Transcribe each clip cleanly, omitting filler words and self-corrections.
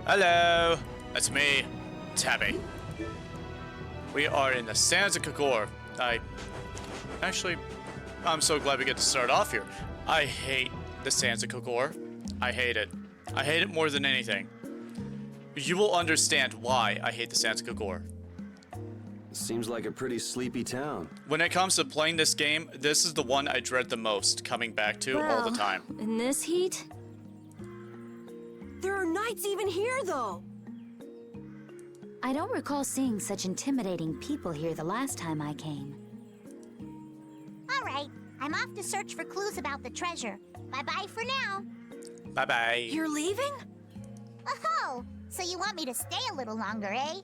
Hello, it's me, Tabby. We are in the Sands of Kogorh. I'm so glad we get to start off here. I hate the Sands of Kogorh. I hate it. I hate it more than anything. You will understand why I hate the Sands of Kogorh. Seems like a pretty sleepy town. When it comes to playing this game, this is the one I dread the most coming back to all the time. In this heat? There are knights even here, though! I don't recall seeing such intimidating people here the last time I came. All right, I'm off to search for clues about the treasure. Bye-bye for now. Bye-bye. You're leaving? Oh, so you want me to stay a little longer, eh?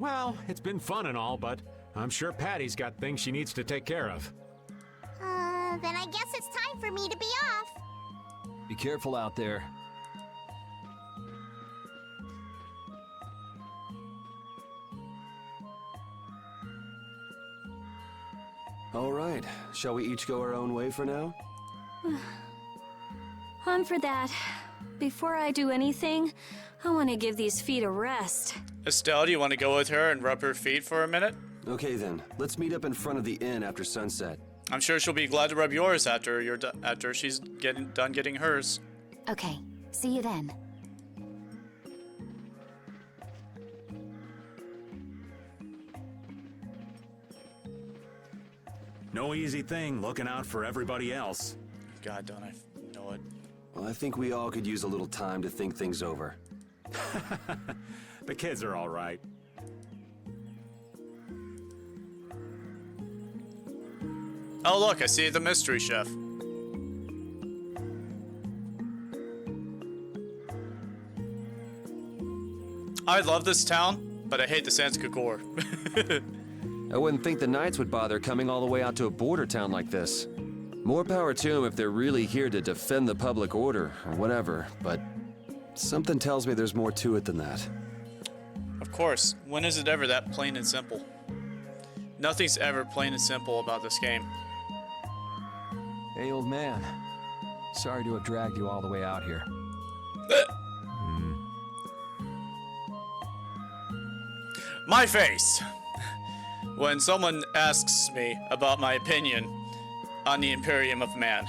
Well, it's been fun and all, but I'm sure Patty's got things she needs to take care of. Then I guess it's time for me to be off. Be careful out there. All right, shall we each go our own way for now? I'm for that. Before I do anything, I want to give these feet a rest. Estelle, do you want to go with her and rub her feet for a minute? Okay then, let's meet up in front of the inn after sunset. I'm sure she'll be glad to rub yours after she's done getting hers. Okay, see you then. No easy thing looking out for everybody else. God, don't I know it. Well, I think we all could use a little time to think things over. The kids are all right. Oh look, I see the mystery chef. I love this town, but I hate the Sands of Kogorh. I wouldn't think the knights would bother coming all the way out to a border town like this. More power to them if they're really here to defend the public order, or whatever, but something tells me there's more to it than that. Of course, when is it ever that plain and simple? Nothing's ever plain and simple about this game. Hey, old man. Sorry to have dragged you all the way out here. My face! When someone asks me about my opinion on the Imperium of Man.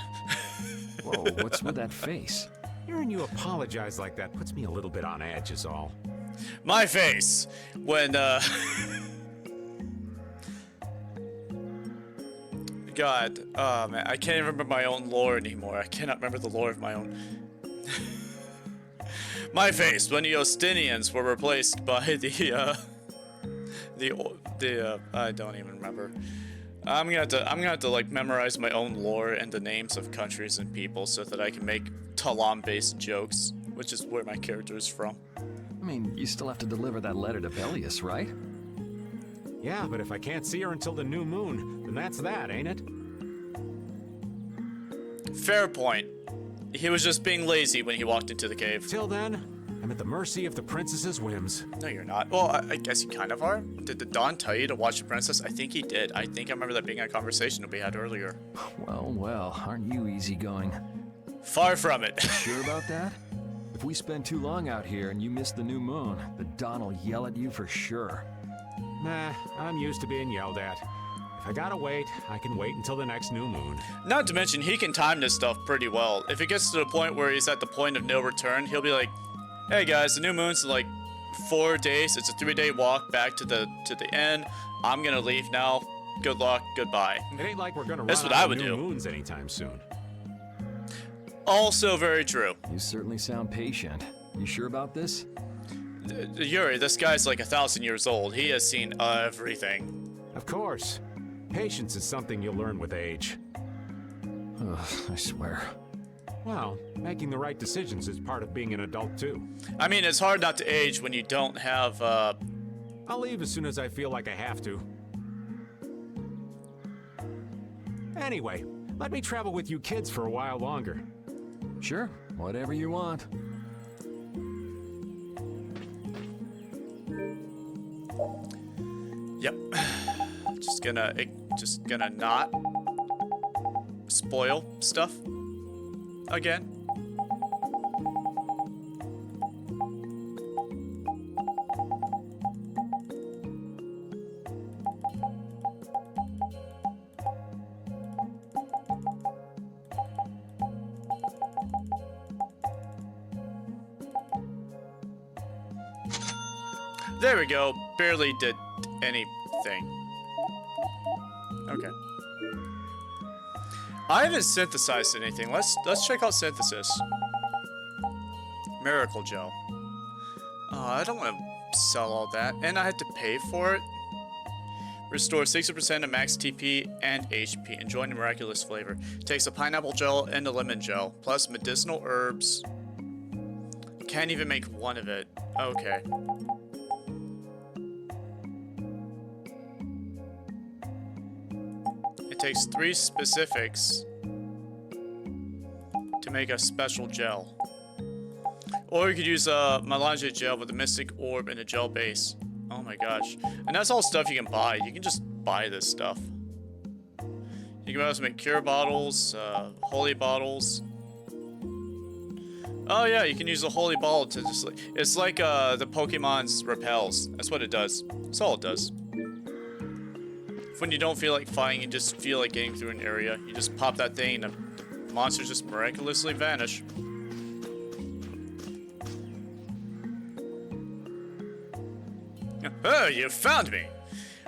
Whoa, what's with that face? Hearing you apologize like that puts me a little bit on edge is all. My face! When, God, oh man, I can't even remember my own lore anymore. I cannot remember the lore of my own. My face when the Ostinians were replaced by the I don't even remember. I'm gonna have to like memorize my own lore and the names of countries and people so that I can make Talam-based jokes, which is where my character is from. I mean, you still have to deliver that letter to Bellius, right? Yeah, but if I can't see her until the new moon, then that's that, ain't it? Fair point. He was just being lazy when he walked into the cave. Till then, I'm at the mercy of the princess's whims. No, you're not. Well, I guess you kind of are. Did the Don tell you to watch the princess? I think he did. I think I remember that being a conversation that we had earlier. Well, aren't you easygoing? Far from it. Sure about that? If we spend too long out here and you miss the new moon, the Don will yell at you for sure. Nah, I'm used to being yelled at. If I gotta wait, I can wait until the next new moon. Not to mention, he can time this stuff pretty well. If it gets to the point where he's at the point of no return, he'll be like, hey guys, the new moon's in like 4 days. It's a 3-day walk back to the inn. I'm gonna leave now. Good luck. Goodbye. It ain't like we're gonna That's run what I out would of new do. moons anytime soon. Also very true. You certainly sound patient. You sure about this? Yuri, this guy's like 1,000 years old. He has seen everything. Of course. Patience is something you'll learn with age. Ugh, I swear. Well, making the right decisions is part of being an adult too. I mean, it's hard not to age when you don't have, I'll leave as soon as I feel like I have to. Anyway, let me travel with you kids for a while longer. Sure, whatever you want. Yep. Just gonna not spoil stuff again. There we go. Barely did anything. Okay. I haven't synthesized anything. Let's check out synthesis. Miracle gel. I don't want to sell all that, and I had to pay for it. Restore 60% of max TP and HP, enjoying a miraculous flavor. Takes a pineapple gel and a lemon gel, plus medicinal herbs. Can't even make one of it. Okay. It takes 3 specifics to make a special gel. Or you could use a melange gel with a mystic orb and a gel base. Oh my gosh. And that's all stuff you can buy. You can just buy this stuff. You can also make cure bottles, holy bottles. Oh yeah, you can use a holy bottle to just like... It's like the Pokemon's repels. That's what it does. That's all it does. When you don't feel like fighting, you just feel like getting through an area. You just pop that thing and the monsters just miraculously vanish. Oh, you found me!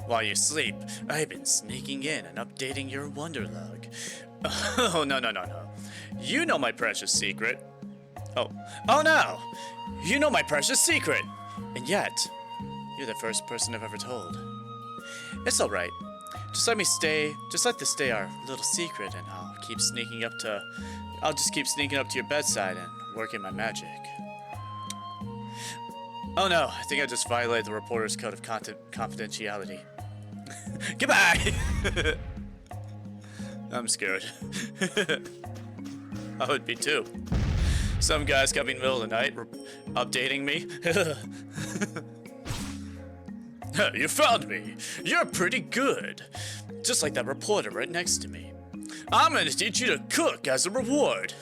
While you sleep, I've been sneaking in and updating your wonder log. Oh, no. You know my precious secret. Oh no! You know my precious secret! And yet, you're the first person I've ever told. It's alright. Just let this stay our little secret, and I'll just keep sneaking up to your bedside and working my magic. Oh no, I think I just violated the reporter's code of confidentiality. Goodbye! I'm scared. I would be too. Some guy's coming in the middle of the night, updating me. You found me. You're pretty good. Just like that reporter right next to me. I'm gonna teach you to cook as a reward.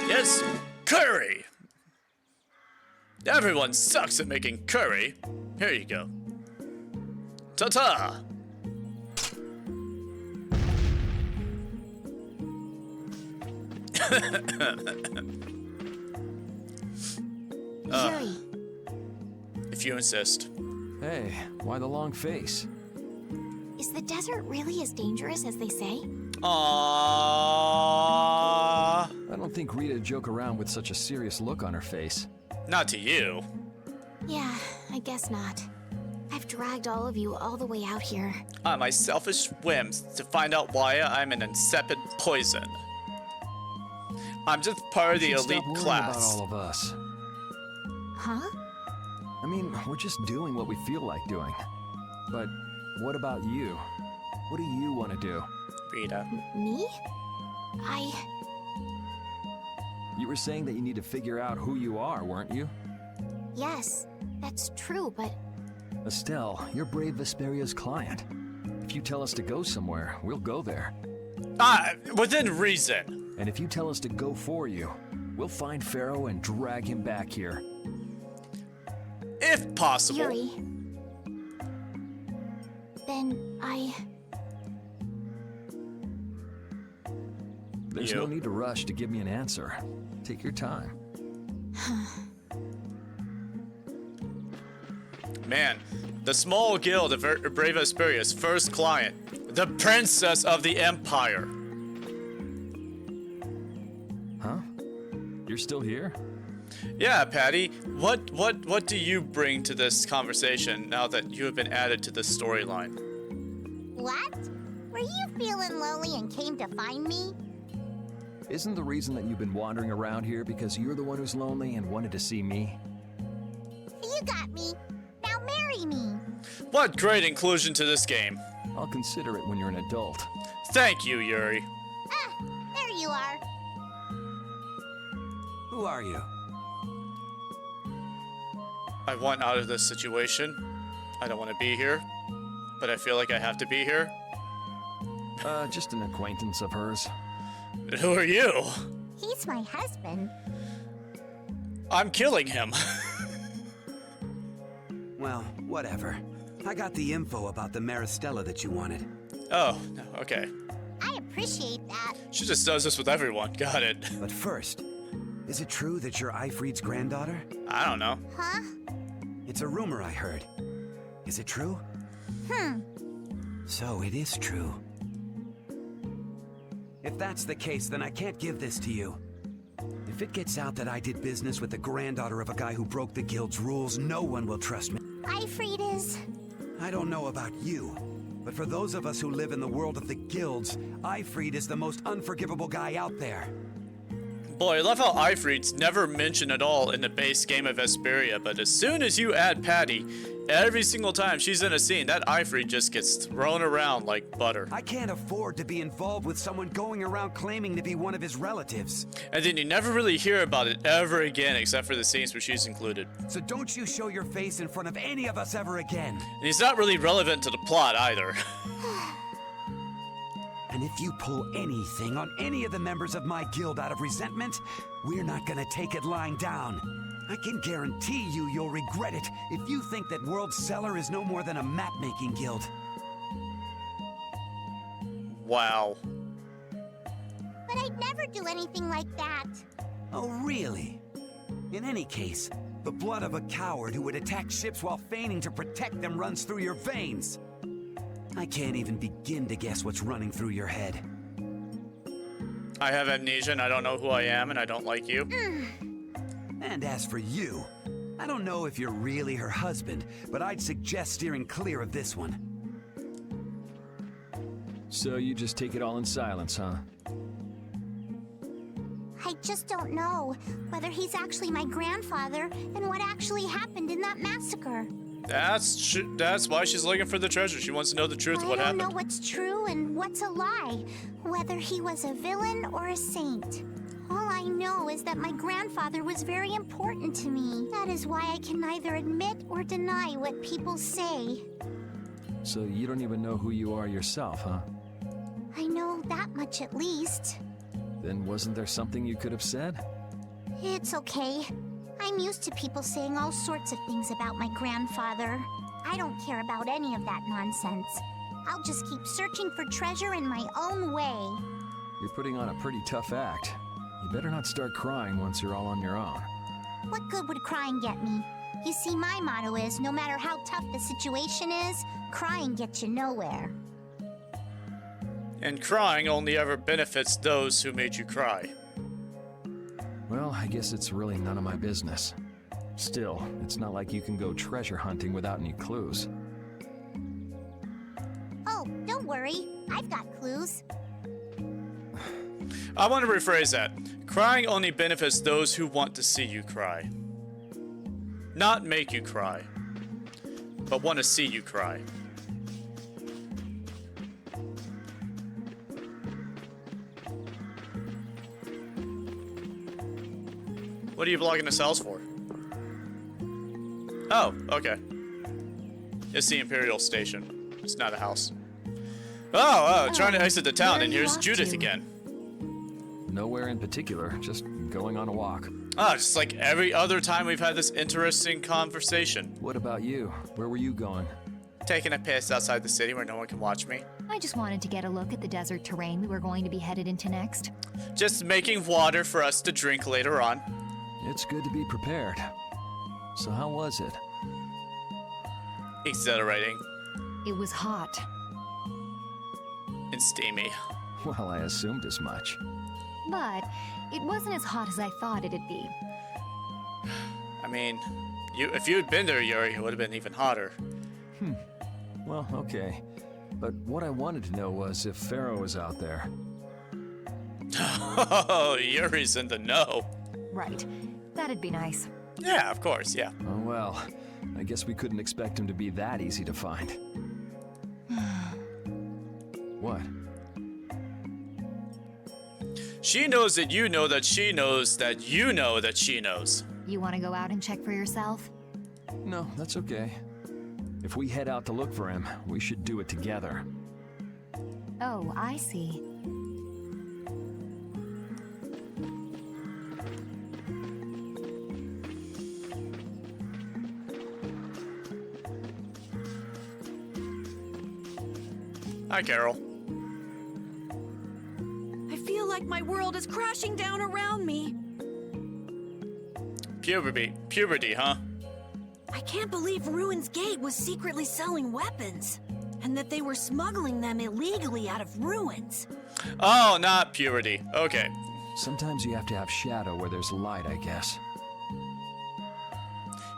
Yes, curry. Everyone sucks at making curry. Here you go. Ta-ta! Yuri, If you insist. Hey, why the long face? is the desert really as dangerous as they say? Aww. I don't think Rita'd joke around with such a serious look on her face. Not to you. Yeah, I guess not. I've dragged all of you all the way out here. On my selfish whims to find out why I'm an insipid poison. I'm just part of the You should elite stop worrying class. about all of us. Huh? I mean, we're just doing what we feel like doing. But what about you? What do you want to do? Rita. Me? You were saying that you need to figure out who you are, weren't you? Yes, that's true, but Estelle, you're Brave Vesperia's client. If you tell us to go somewhere, we'll go there. Within reason. And if you tell us to go for you, we'll find Pharaoh and drag him back here. If possible. Yuri. Then There's no need to rush to give me an answer. Take your time. Man, the small guild of Brave Vesperia's first client, the princess of the empire. Huh? You're still here? Yeah, Patty. What do you bring to this conversation now that you have been added to this storyline? What? Were you feeling lonely and came to find me? Isn't the reason that you've been wandering around here because you're the one who's lonely and wanted to see me? You got me. Now marry me. What great inclusion to this game. I'll consider it when you're an adult. Thank you, Yuri. There you are. Who are you? I want out of this situation. I don't want to be here, but I feel like I have to be here. Just an acquaintance of hers. Who are you? He's my husband. I'm killing him. Well, whatever. I got the info about the Maristella that you wanted. Oh, no, okay. I appreciate that. She just does this with everyone. Got it. But first, Is it true that you're Ifrit's granddaughter? I don't know. Huh? It's a rumor I heard. Is it true? So it is true. If that's the case, then I can't give this to you. If it gets out that I did business with the granddaughter of a guy who broke the guild's rules, no one will trust me. Ifrit is... I don't know about you, but for those of us who live in the world of the guilds, Ifrit is the most unforgivable guy out there. Boy, I love how Ifrit's never mentioned at all in the base game of Vesperia, but as soon as you add Patty, every single time she's in a scene, that Ifrit just gets thrown around like butter. I can't afford to be involved with someone going around claiming to be one of his relatives. And then you never really hear about it ever again, except for the scenes where she's included. So don't you show your face in front of any of us ever again. And he's not really relevant to the plot either. And if you pull anything on any of the members of my guild out of resentment, we're not gonna take it lying down. I can guarantee you'll regret it if you think that World Cellar is no more than a map-making guild. Wow. But I'd never do anything like that. Oh, really? In any case, the blood of a coward who would attack ships while feigning to protect them runs through your veins. I can't even begin to guess what's running through your head. I have amnesia and I don't know who I am and I don't like you. And as for you, I don't know if you're really her husband, but I'd suggest steering clear of this one. So you just take it all in silence, huh? I just don't know whether he's actually my grandfather and what actually happened in that massacre. That's why she's looking for the treasure. She wants to know the truth of what I don't happened. know what's true and what's a lie, whether he was a villain or a saint. All I know is that my grandfather was very important to me. That is why I can neither admit or deny what people say. So you don't even know who you are yourself, huh? I know that much at least. Then wasn't there something you could have said? It's okay. I'm used to people saying all sorts of things about my grandfather. I don't care about any of that nonsense. I'll just keep searching for treasure in my own way. You're putting on a pretty tough act. You better not start crying once you're all on your own. What good would crying get me? You see, my motto is, no matter how tough the situation is, crying gets you nowhere. And crying only ever benefits those who made you cry. Well, I guess it's really none of my business. Still, it's not like you can go treasure hunting without any clues. Oh, don't worry. I've got clues. I want to rephrase that. Crying only benefits those who want to see you cry. Not make you cry, but want to see you cry. What are you blocking the cells for? Oh, okay. It's the Imperial Station. It's not a house. Oh, trying to exit the town, where and are you here's off Judith to? again. Nowhere in particular, just going on a walk. Ah, just like every other time we've had this interesting conversation. What about you? Where were you going? Taking a piss outside the city where no one can watch me. I just wanted to get a look at the desert terrain we were going to be headed into next. Just making water for us to drink later on. It's good to be prepared. So how was it? Exhilarating It was hot. and steamy. Well, I assumed as much. But it wasn't as hot as I thought it'd be. I mean, if you had been there, Yuri, it would have been even hotter. Well, okay. But what I wanted to know was if Pharaoh was out there. Oh, Yuri's in the know. Right. That'd be nice. Yeah, of course, yeah. Oh well, I guess we couldn't expect him to be that easy to find. What? She knows that you know that she knows that you know that she knows. You want to go out and check for yourself? No, that's okay. If we head out to look for him, we should do it together. Oh, I see. Hi, Carol. I feel like my world is crashing down around me. Puberty, huh? I can't believe Ruin's Gate was secretly selling weapons. And that they were smuggling them illegally out of ruins. Oh, not puberty. Okay. Sometimes you have to have shadow where there's light, I guess.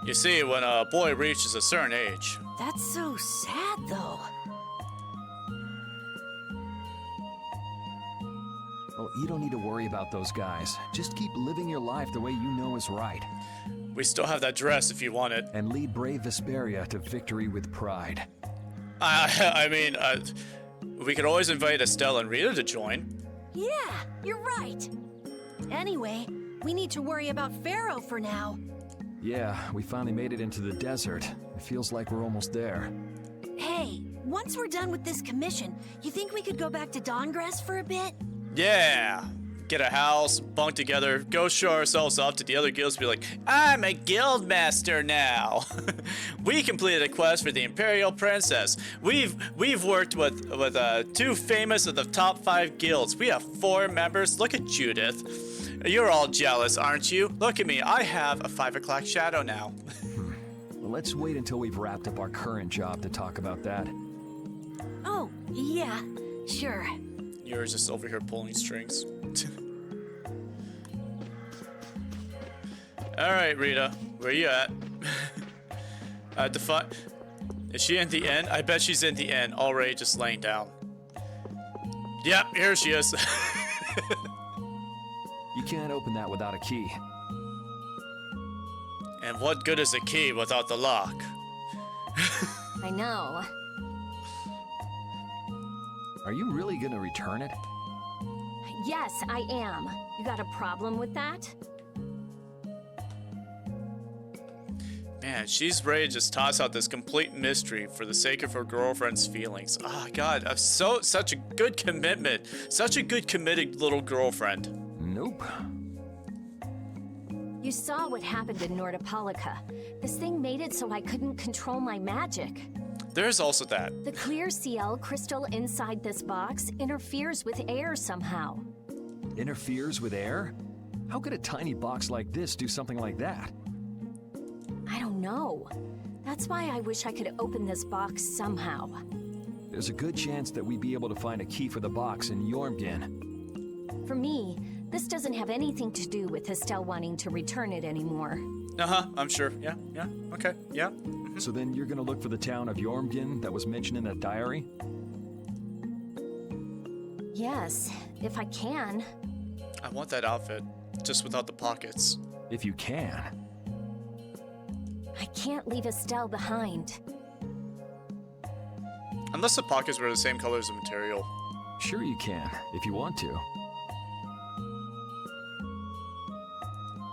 You see, when a boy reaches a certain age. That's so sad, though. Well, you don't need to worry about those guys. Just keep living your life the way you know is right. We still have that dress if you want it. And lead brave Vesperia to victory with pride. I mean, we could always invite Estelle and Rita to join. Yeah, you're right. Anyway, we need to worry about Pharaoh for now. Yeah, we finally made it into the desert. It feels like we're almost there. Hey, once we're done with this commission, you think we could go back to Dawngrass for a bit? Yeah. Get a house, bunk together, go show ourselves off to the other guilds, be like, I'm a guild master now. We completed a quest for the Imperial Princess. We've worked with two famous of the top 5 guilds. We have 4 members. Look at Judith. You're all jealous, aren't you? Look at me. I have a 5 o'clock shadow now. Well, let's wait until we've wrapped up our current job to talk about that. Oh, yeah, sure. You're just over here pulling strings. Alright, Rita. Where you at? Is she in the inn? I bet she's in the inn, already just laying down. Yep, here she is. You can't open that without a key. And what good is a key without the lock? I know. Are you really gonna return it? Yes, I am. You got a problem with that? Man, she's ready to just toss out this complete mystery for the sake of her girlfriend's feelings. Oh God, such a good commitment. Such a good committed little girlfriend. Nope. You saw what happened in Nordopolica. This thing made it so I couldn't control my magic. There's also that. The clear CL crystal inside this box interferes with air somehow. Interferes with air? How could a tiny box like this do something like that? I don't know. That's why I wish I could open this box somehow. There's a good chance that we'd be able to find a key for the box in Jormungand. For me, this doesn't have anything to do with Estelle wanting to return it anymore. Uh-huh, I'm sure. Yeah, okay, yeah. So then you're gonna look for the town of Jormungand that was mentioned in that diary? Yes, if I can. I want that outfit, just without the pockets. If you can. I can't leave Estelle behind. Unless the pockets were the same color as the material. Sure you can, if you want to.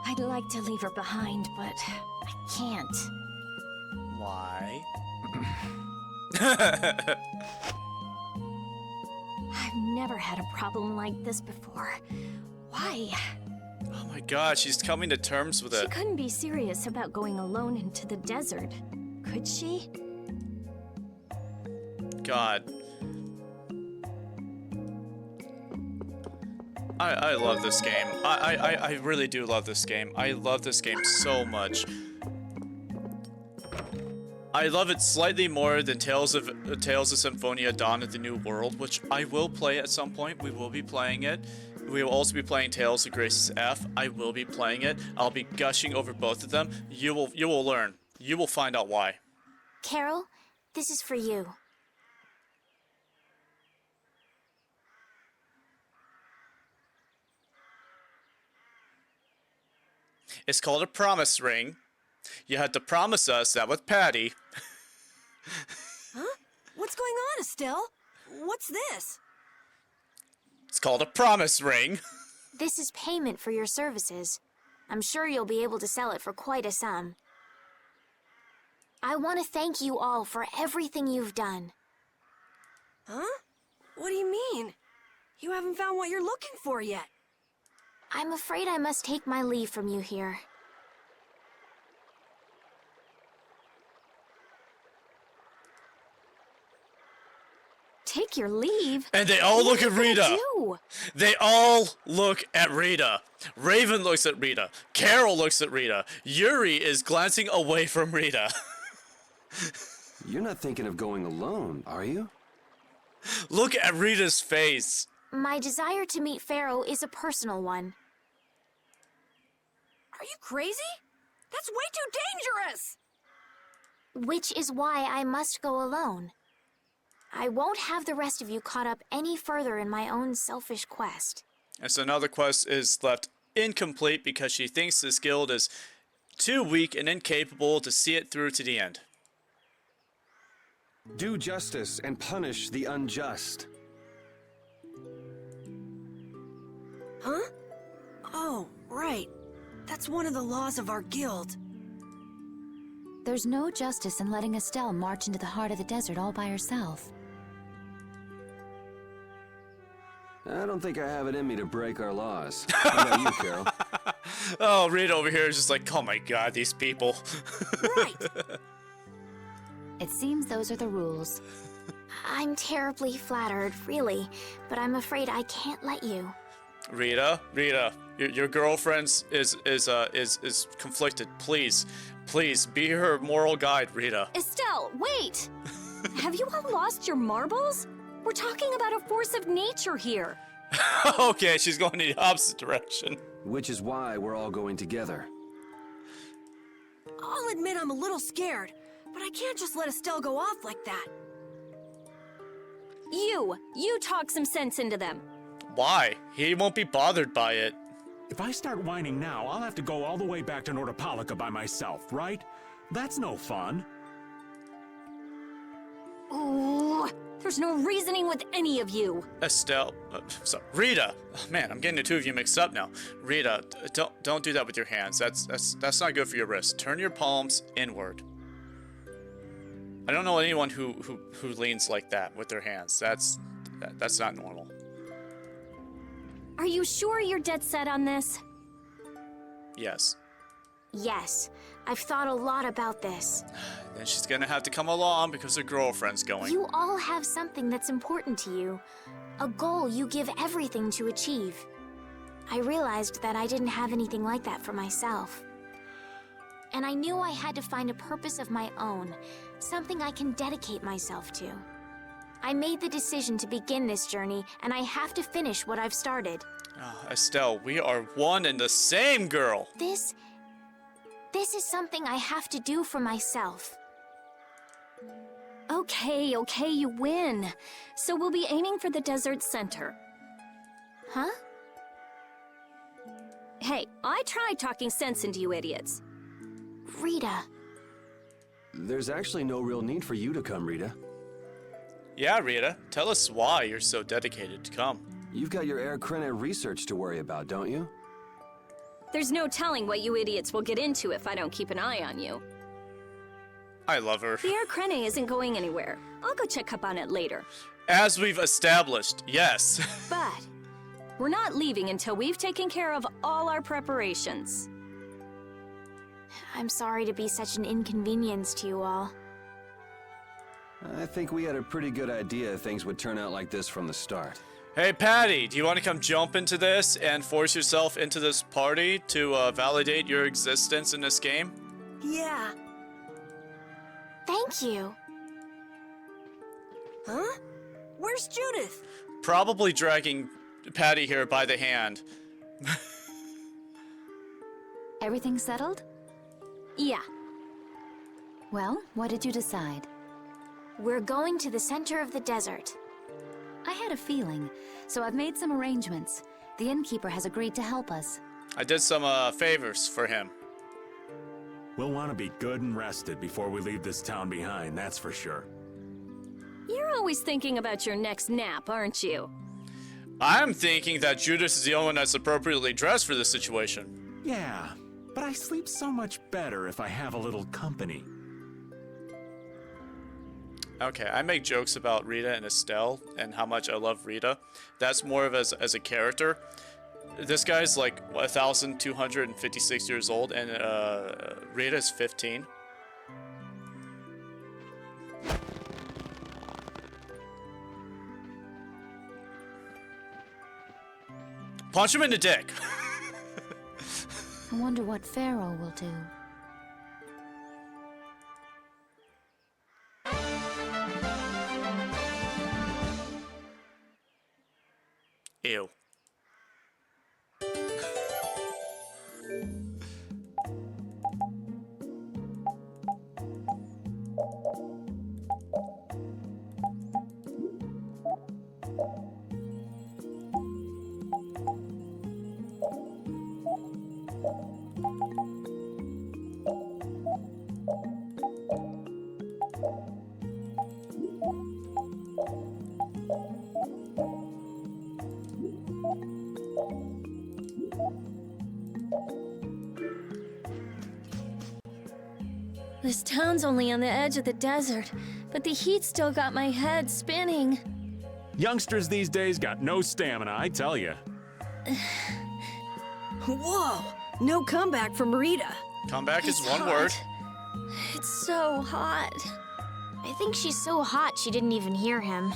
I'd like to leave her behind, but I can't. Why? I've never had a problem like this before. Why? Oh my God, she's coming to terms with She it. couldn't be serious about going alone into the desert, could she? God. I love this game. I really do love this game. I love this game so much. I love it slightly more than Tales of Symphonia Dawn of the New World, which I will play at some point. We will be playing it. We will also be playing Tales of Grace's F. I will be playing it. I'll be gushing over both of them. You will learn. You will find out why. Carol, this is for you. It's called a promise ring. You had to promise us that with Patty. Huh? What's going on, Estelle? What's this? It's called a promise ring. This is payment for your services. I'm sure you'll be able to sell it for quite a sum. I want to thank you all for everything you've done. Huh? What do you mean? You haven't found what you're looking for yet. I'm afraid I must take my leave from you here. Take take your leave. And they all look at Rita. Do? They all look at Rita. Raven looks at Rita. Carol looks at Rita. Yuri is glancing away from Rita. You're not thinking of going alone, are you? Look at Rita's face. My desire to meet Pharaoh is a personal one. Are you crazy? That's way too dangerous! Which is why I must go alone. I won't have the rest of you caught up any further in my own selfish quest. And so another quest is left incomplete because she thinks this guild is too weak and incapable to see it through to the end. Do justice and punish the unjust. Huh? Oh, right. That's one of the laws of our guild. There's no justice in letting Estelle march into the heart of the desert all by herself. I don't think I have it in me to break our laws. How about you, Carol? Oh, Rita over here is just like, oh my god, these people. Right. It seems those are the rules. I'm terribly flattered, really, but I'm afraid I can't let you. Rita, your girlfriend is conflicted. Please be her moral guide, Rita. Estelle, wait! Have you all lost your marbles? We're talking about a force of nature here. Okay, she's going in the opposite direction. Which is why we're all going together. I'll admit I'm a little scared, but I can't just let Estelle go off like that. You talk some sense into them. Why? He won't be bothered by it. If I start whining now, I'll have to go all the way back to Nordopolica by myself, right? That's no fun. Ooh, there's no reasoning with any of you. Estelle, sorry, Rita. Oh, man, I'm getting the two of you mixed up now. Rita, don't do that with your hands. That's not good for your wrist. Turn your palms inward. I don't know anyone who leans like that with their hands. That's not normal. Are you sure you're dead set on this? Yes. Yes, I've thought a lot about this. Then she's gonna have to come along because her girlfriend's going. You all have something that's important to you. A goal you give everything to achieve. I realized that I didn't have anything like that for myself. And I knew I had to find a purpose of my own, something I can dedicate myself to. I made the decision to begin this journey, and I have to finish what I've started. Oh, Estelle, we are one and the same, girl. This is something I have to do for myself. Okay, you win. So we'll be aiming for the desert center. Huh? Hey, I tried talking sense into you idiots. Rita. There's actually no real need for you to come, Rita. Yeah, Rita, tell us why you're so dedicated to come. You've got your Air Krene research to worry about, don't you? There's no telling what you idiots will get into if I don't keep an eye on you. I love her. The Air Krene isn't going anywhere. I'll go check up on it later. As we've established, yes. But we're not leaving until we've taken care of all our preparations. I'm sorry to be such an inconvenience to you all. I think we had a pretty good idea things would turn out like this from the start. Hey, Patty, do you want to come jump into this and force yourself into this party to validate your existence in this game? Yeah. Thank you. Huh? Where's Judith? Probably dragging Patty here by the hand. Everything settled? Yeah. Well, what did you decide? We're going to the center of the desert. I had a feeling, so I've made some arrangements. The innkeeper has agreed to help us. I did some favors for him. We'll want to be good and rested before we leave this town behind, that's for sure. You're always thinking about your next nap, aren't you? I'm thinking that Judas is the only one that's appropriately dressed for this situation. Yeah, but I sleep so much better if I have a little company. Okay, I make jokes about Rita and Estelle and how much I love Rita. That's more of as a character. This guy's like 1,256 years old, and Rita is 15. Punch him in the dick. I wonder what Pharaoh will do. Ew. This town's only on the edge of the desert, but the heat still got my head spinning. Youngsters these days got no stamina, I tell you. Whoa! No comeback from Rita. Comeback is It's one hot. word. It's so hot. I think she's so hot she didn't even hear him.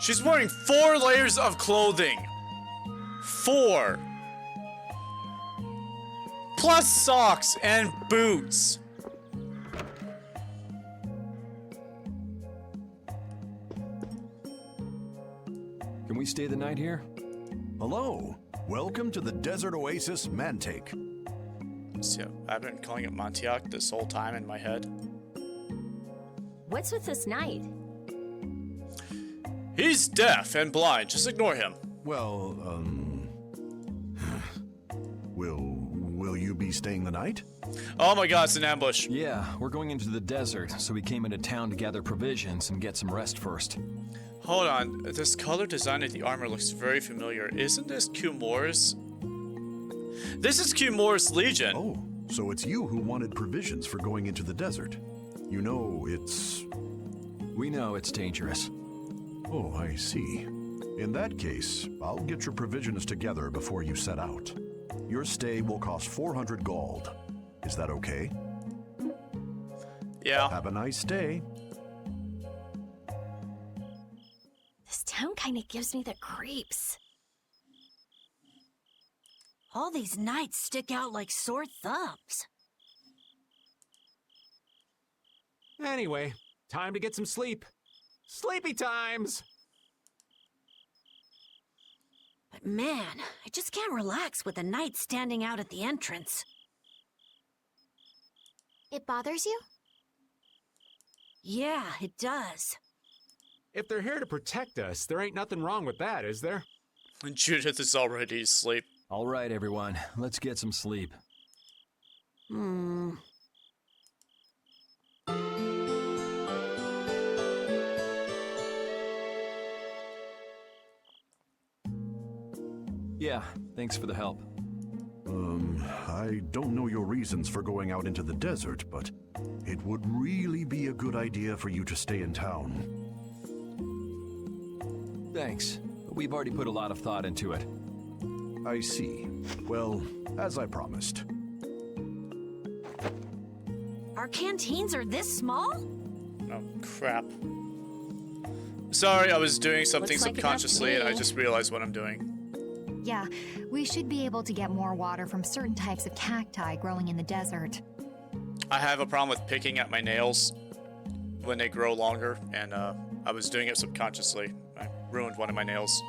She's wearing 4 layers of clothing. 4. Plus socks and boots. Can we stay the night here? Hello. Welcome to the Desert Oasis Mantaic. So I've been calling it Mantaic this whole time in my head. What's with this night? He's deaf and blind. Just ignore him. Well, will you be staying the night? Oh my god, it's an ambush. Yeah, we're going into the desert, so we came into town to gather provisions and get some rest first. Hold on. This color design of the armor looks very familiar. Isn't this Kumu's? This is Kumu's Legion. Oh, so it's you who wanted provisions for going into the desert. You know, it's... We know it's dangerous. Oh, I see. In that case, I'll get your provisions together before you set out. Your stay will cost 400 gold. Is that okay? Yeah. Have a nice day. This town kind of gives me the creeps. All these nights stick out like sore thumbs. Anyway, time to get some sleep. Sleepy times! But man, I just can't relax with the night standing out at the entrance. It bothers you? Yeah, it does. If they're here to protect us, there ain't nothing wrong with that, is there? And Judith is already asleep. All right, everyone, let's get some sleep. Yeah, thanks for the help. I don't know your reasons for going out into the desert, but it would really be a good idea for you to stay in town. Thanks, but we've already put a lot of thought into it. I see. Well, as I promised. Our canteens are this small? Oh, crap. Sorry, I was doing something Looks like enough subconsciously and I me. just realized what I'm doing. Yeah, we should be able to get more water from certain types of cacti growing in the desert. I have a problem with picking at my nails when they grow longer, and I was doing it subconsciously. I ruined one of my nails.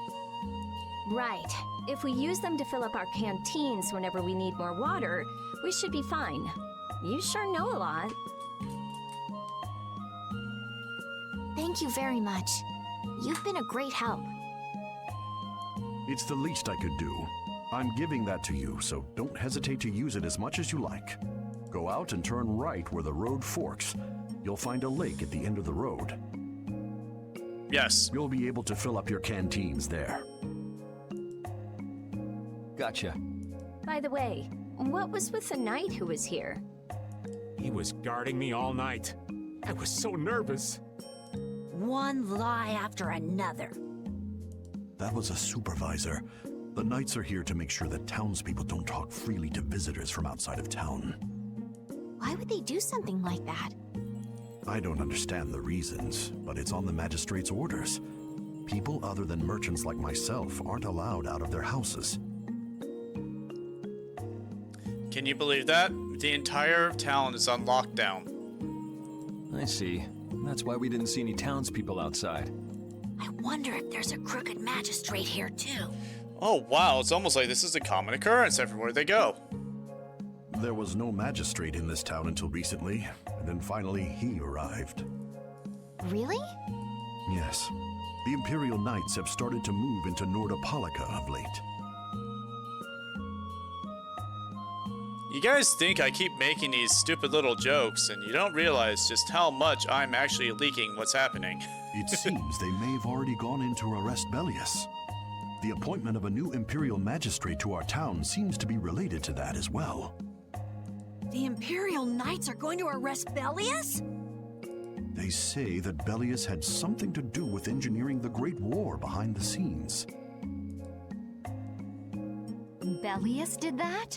Right. If we use them to fill up our canteens whenever we need more water, we should be fine. You sure know a lot. Thank you very much. You've been a great help. It's the least I could do. I'm giving that to you, so don't hesitate to use it as much as you like. Go out and turn right where the road forks. You'll find a lake at the end of the road. Yes. You'll be able to fill up your canteens there. Gotcha. By the way, what was with the knight who was here? He was guarding me all night. I was so nervous. One lie after another. That was a supervisor. The knights are here to make sure that townspeople don't talk freely to visitors from outside of town. Why would they do something like that? I don't understand the reasons, but it's on the magistrate's orders. People other than merchants like myself aren't allowed out of their houses. Can you believe that? The entire town is on lockdown. I see. That's why we didn't see any townspeople outside. I wonder if there's a crooked magistrate here too. Oh wow, it's almost like this is a common occurrence everywhere they go. There was no magistrate in this town until recently, and then finally he arrived. Really? Yes. The Imperial Knights have started to move into Nordopolica of late. You guys think I keep making these stupid little jokes, and you don't realize just how much I'm actually leaking what's happening. It seems they may have already gone in to arrest Bellius. The appointment of a new Imperial Magistrate to our town seems to be related to that as well. The Imperial Knights are going to arrest Bellius? They say that Bellius had something to do with engineering the Great War behind the scenes. Bellius did that?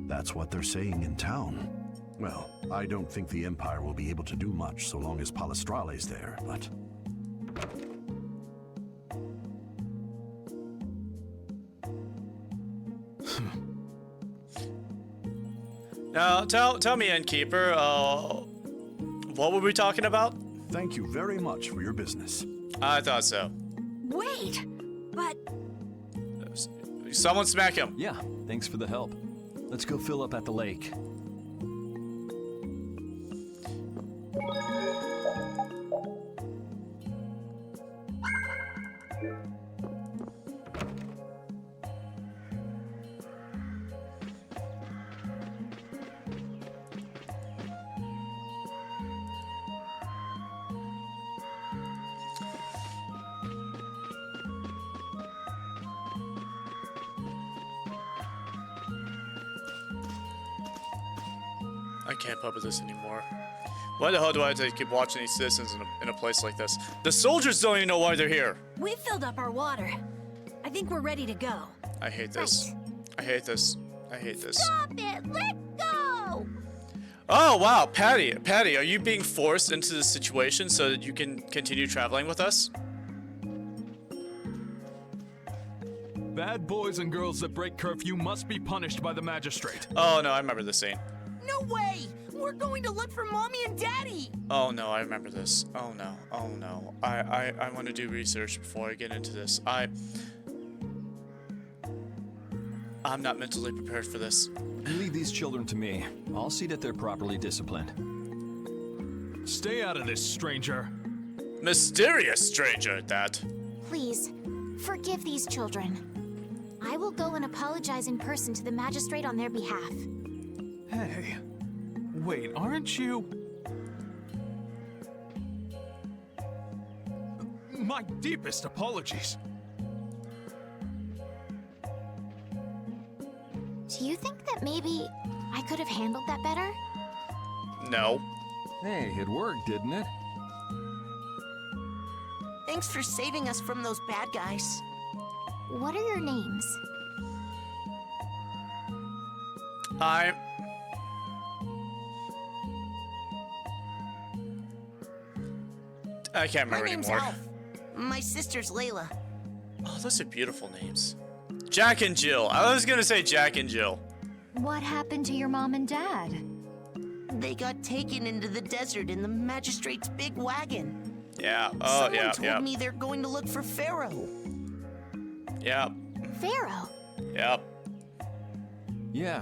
That's what they're saying in town. Well, I don't think the Empire will be able to do much so long as Palestrale's there, but... Now, tell me, Innkeeper, what were we talking about? Thank you very much for your business. I thought so. Wait, but... Someone smack him. Yeah, thanks for the help. Let's go fill up at the lake. I can't put up with this anymore. Why the hell do I have to keep watching these citizens in a place like this? The soldiers don't even know why they're here. We filled up our water. I think we're ready to go. I hate this. I hate this. I hate this. Stop it! Let go! Oh, wow. Patty, are you being forced into this situation so that you can continue traveling with us? Bad boys and girls that break curfew must be punished by the magistrate. Oh, no, I remember this scene. No way! We're going to look for Mommy and Daddy! Oh, no, I remember this. Oh, no. Oh, no. I want to do research before I get into this. I'm not mentally prepared for this. Leave these children to me. I'll see that they're properly disciplined. Stay out of this, stranger. Mysterious stranger at that. Please, forgive these children. I will go and apologize in person to the magistrate on their behalf. Hey, wait, aren't you? My deepest apologies. Do you think that maybe I could have handled that better? No. Hey, it worked, didn't it? Thanks for saving us from those bad guys. What are your names? I can't remember My name's anymore. Alf. My sister's Layla. Oh, those are beautiful names. Jack and Jill. I was gonna say Jack and Jill. What happened to your mom and dad? They got taken into the desert in the magistrate's big wagon. Yeah. Oh, Someone yeah. told me they're going to look for Pharaoh. Yep. Pharaoh? Yep. Yeah.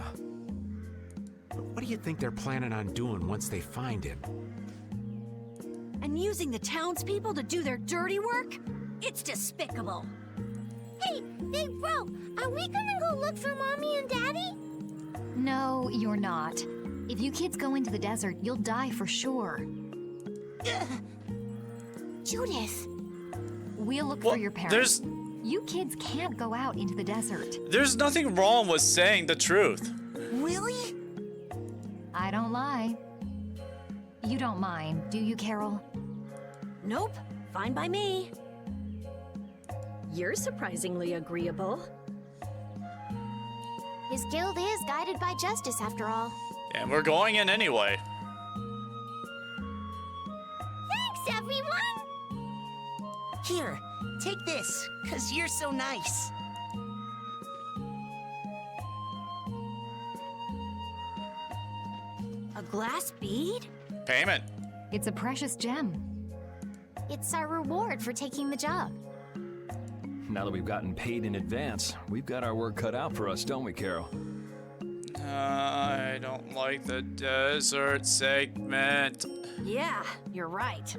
What do you think they're planning on doing once they find him? And using the townspeople to do their dirty work? It's despicable. Hey, Big Bro, are we gonna go look for Mommy and Daddy? No, you're not. If you kids go into the desert, you'll die for sure. Judith! We'll look for your parents. There's You kids can't go out into the desert. There's nothing wrong with saying the truth. Really? I don't lie. You don't mind, do you, Carol? Nope. Fine by me. You're surprisingly agreeable. His guild is guided by justice, after all. And we're going in anyway. Thanks, everyone! Here, take this, 'cause you're so nice. A glass bead? Payment. It's a precious gem. It's our reward for taking the job. Now that we've gotten paid in advance, we've got our work cut out for us, don't we, Carol? I don't like the desert segment. Yeah, you're right.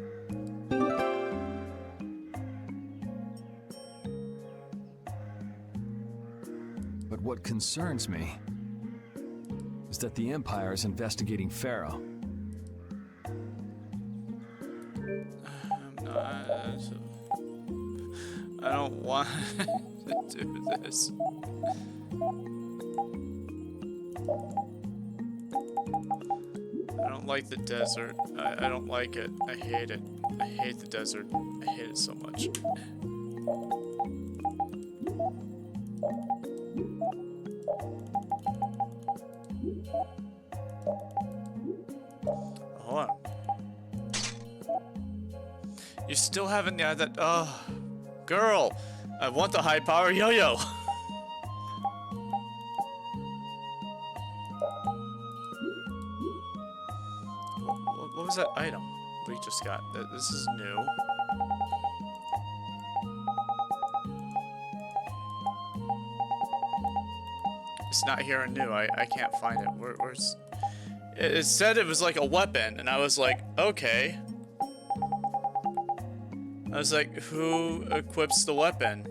But what concerns me is that the Empire is investigating Pharaoh. I don't want to do this. I don't like the desert. I don't like it. I hate it. I hate the desert. I hate it so much. Hold on. You still haven't had that. Oh, girl. I want the high power yo-yo. What was that item we just got? This is new. It's not here and new. I can't find it. Where's... It said it was like a weapon, and I was like, okay. I was like, who equips the weapon?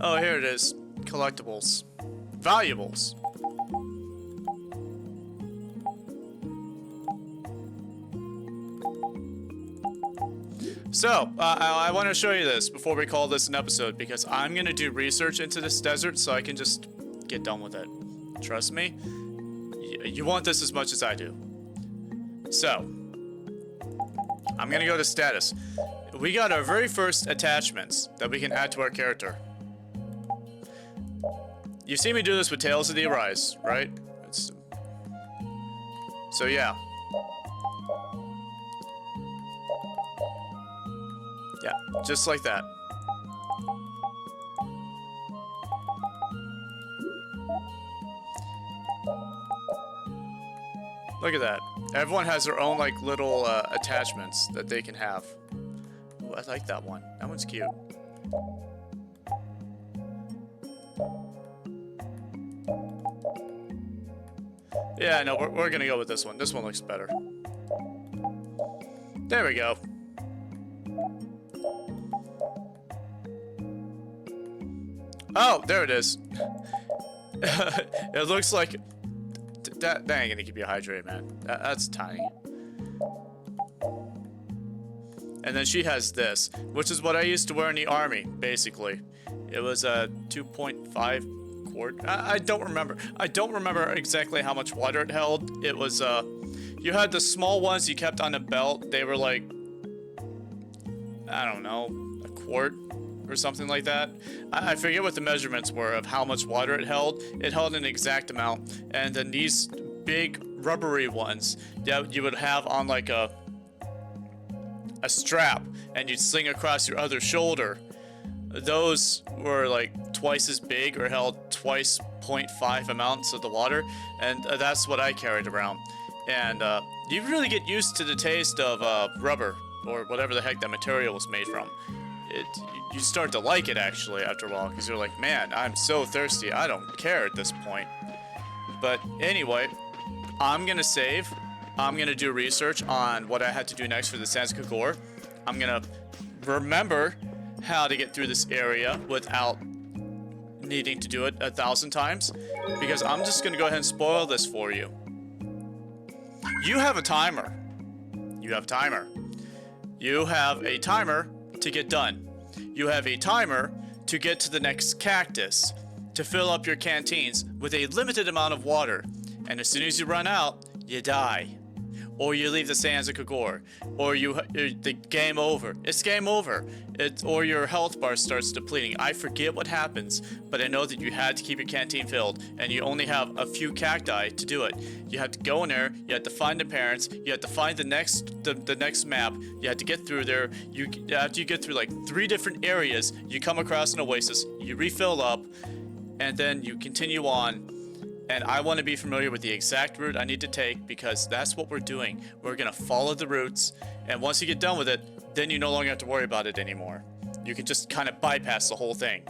Oh, here it is. Collectibles. Valuables. So, I want to show you this before we call this an episode, because I'm going to do research into this desert so I can just get done with it. Trust me, you want this as much as I do. So, I'm going to go to status. We got our very first attachments that we can add to our character. You've seen me do this with Tales of the Arise, right? So yeah. Yeah, just like that. Look at that. Everyone has their own like little attachments that they can have. Ooh, I like that one. That one's cute. Yeah, no, we're gonna go with this one. This one looks better. There we go. Oh, there it is. It looks like... That ain't gonna keep you hydrated, man. That's tiny. And then she has this, which is what I used to wear in the army, basically. It was a 2.5 quart. I don't remember. I don't remember exactly how much water it held. It was, you had the small ones you kept on the belt. They were like, I don't know, a quart or something like that. I forget what the measurements were of how much water it held. It held an exact amount. And then these big rubbery ones that you would have on like a strap and you'd sling across your other shoulder. Those were like twice as big or held twice 0.5 amounts of the water. And that's what I carried around. And you really get used to the taste of rubber or whatever the heck that material was made from. You start to like it actually after a while because you're like, man, I'm so thirsty. I don't care at this point. But anyway, I'm gonna save. I'm gonna do research on what I had to do next for the Sands of Kogorh. I'm gonna remember how to get through this area without needing to do it 1,000 times, because I'm just gonna go ahead and spoil this for you. You have a timer. You have a timer. You have a timer to get done. You have a timer to get to the next cactus, to fill up your canteens with a limited amount of water. And as soon as you run out, you die. or you leave the Sands of Kogorh, or the game over. It's game over. Or your health bar starts depleting. I forget what happens, but I know that you had to keep your canteen filled, and you only have a few cacti to do it. You have to go in there. You have to find the parents. You have to find the next map. You have to get through there. After you get through like 3 different areas, you come across an oasis. You refill up, and then you continue on. And I want to be familiar with the exact route I need to take, because that's what we're doing. We're going to follow the routes, and once you get done with it, then you no longer have to worry about it anymore. You can just kind of bypass the whole thing.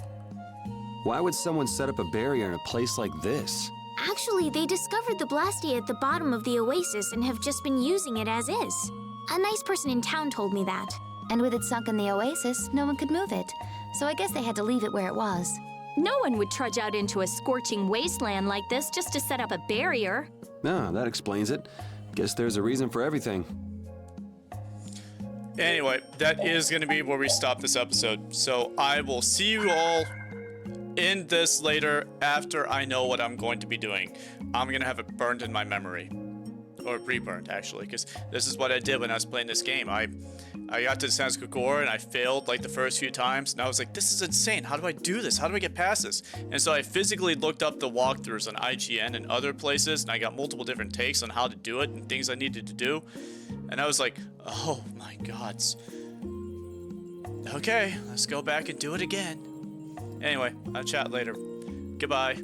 Why would someone set up a barrier in a place like this? Actually, they discovered the Blastia at the bottom of the Oasis and have just been using it as is. A nice person in town told me that. And with it sunk in the Oasis, no one could move it. So I guess they had to leave it where it was. No one would trudge out into a scorching wasteland like this just to set up a barrier. Ah, that explains it. Guess there's a reason for everything. Anyway, that is going to be where we stop this episode. So I will see you all in this later after I know what I'm going to be doing. I'm going to have it burned in my memory. Or reburned, actually, because this is what I did when I was playing this game. I got to the Sands of Kogorh and I failed like the first few times, and I was like, this is insane. How do I do this? How do I get past this? And so I physically looked up the walkthroughs on IGN and other places, and I got multiple different takes on how to do it and things I needed to do. And I was like, oh my gods. Okay, let's go back and do it again. Anyway, I'll chat later. Goodbye.